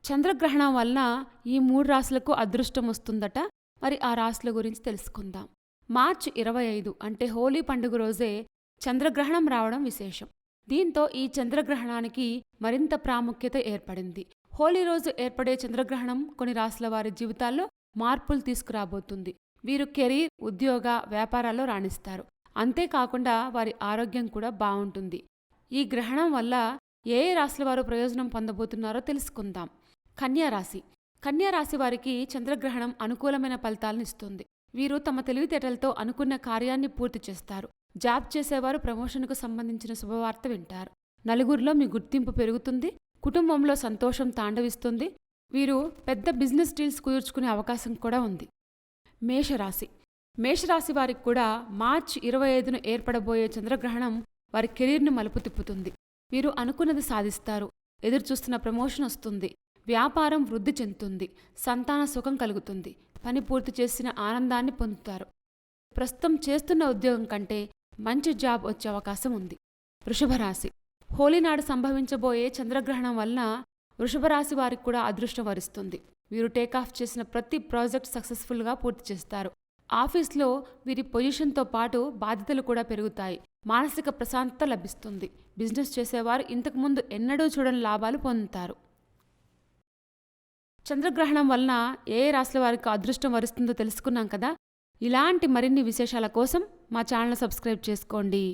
చంద్రగ్రహణం వలన ఈ 3 రాశులకు అదృష్టం వస్తుందట. మరి ఆ రాశుల గురించి తెలుసుకుందాం. మార్చి 25 అంటే హోలీ పండుగ రోజే చంద్రగ్రహణం రావడం విశేషం. దీంతో ఈ చంద్రగ్రహణానికి మరింత ప్రాముఖ్యత ఏర్పడింది. హోలీ రోజు ఏర్పడే చంద్రగ్రహణం కొన్ని రాశుల వారి జీవితాల్లో మార్పులు తీసుకురాబోతుంది. వీరు కెరీర్, ఉద్యోగ, వ్యాపారాల్లో రాణిస్తారు. అంతేకాకుండా వారి ఆరోగ్యం కూడా బావుంటుంది. ఈ గ్రహణం వల్ల ఏ రాశుల వారు ప్రయోజనం పొందబోతున్నారో తెలుసుకుందాం. కన్యారాశి. కన్యారాశి వారికి చంద్రగ్రహణం అనుకూలమైన ఫలితాలను ఇస్తుంది. వీరు తమ తెలివితేటలతో అనుకున్న కార్యాన్ని పూర్తి చేస్తారు. జాబ్ చేసేవారు ప్రమోషన్కు సంబంధించిన శుభవార్త వింటారు. నలుగురిలో మీ గుర్తింపు పెరుగుతుంది. కుటుంబంలో సంతోషం తాండవిస్తుంది. వీరు పెద్ద బిజినెస్ డీల్స్ కుదుర్చుకునే అవకాశం కూడా ఉంది. మేషరాశి. మేషరాశి వారికి కూడా మార్చి 25ను ఏర్పడబోయే చంద్రగ్రహణం వారి కెరీర్ను మలుపు తిప్పుతుంది. వీరు అనుకున్నది సాధిస్తారు. ఎదురుచూస్తున్న ప్రమోషన్ వస్తుంది. వ్యాపారం వృద్ధి చెందుతుంది. సంతాన సుఖం కలుగుతుంది. పని పూర్తి చేసిన ఆనందాన్ని పొందుతారు. ప్రస్తుతం చేస్తున్న ఉద్యోగం కంటే మంచి జాబ్ వచ్చే అవకాశం ఉంది. వృషభరాశి. హోలీనాడు సంభవించబోయే చంద్రగ్రహణం వలన వృషభరాశి వారికి కూడా అదృష్టం వరిస్తుంది. వీరు టేకాఫ్ చేసిన ప్రతి ప్రాజెక్ట్ సక్సెస్ఫుల్గా పూర్తి చేస్తారు. ఆఫీస్లో వీరి పొజిషన్తో పాటు బాధ్యతలు కూడా పెరుగుతాయి. మానసిక ప్రశాంతత లభిస్తుంది. బిజినెస్ చేసేవారు ఇంతకుముందు ఎన్నడూ చూడని లాభాలు పొందుతారు. చంద్రగ్రహణం వలన ఏ రాశుల వారికి అదృష్టం వరిస్తుందో తెలుసుకున్నాం కదా. ఇలాంటి మరిన్ని విశేషాల కోసం మా ఛానల్ సబ్స్క్రైబ్ చేసుకోండి.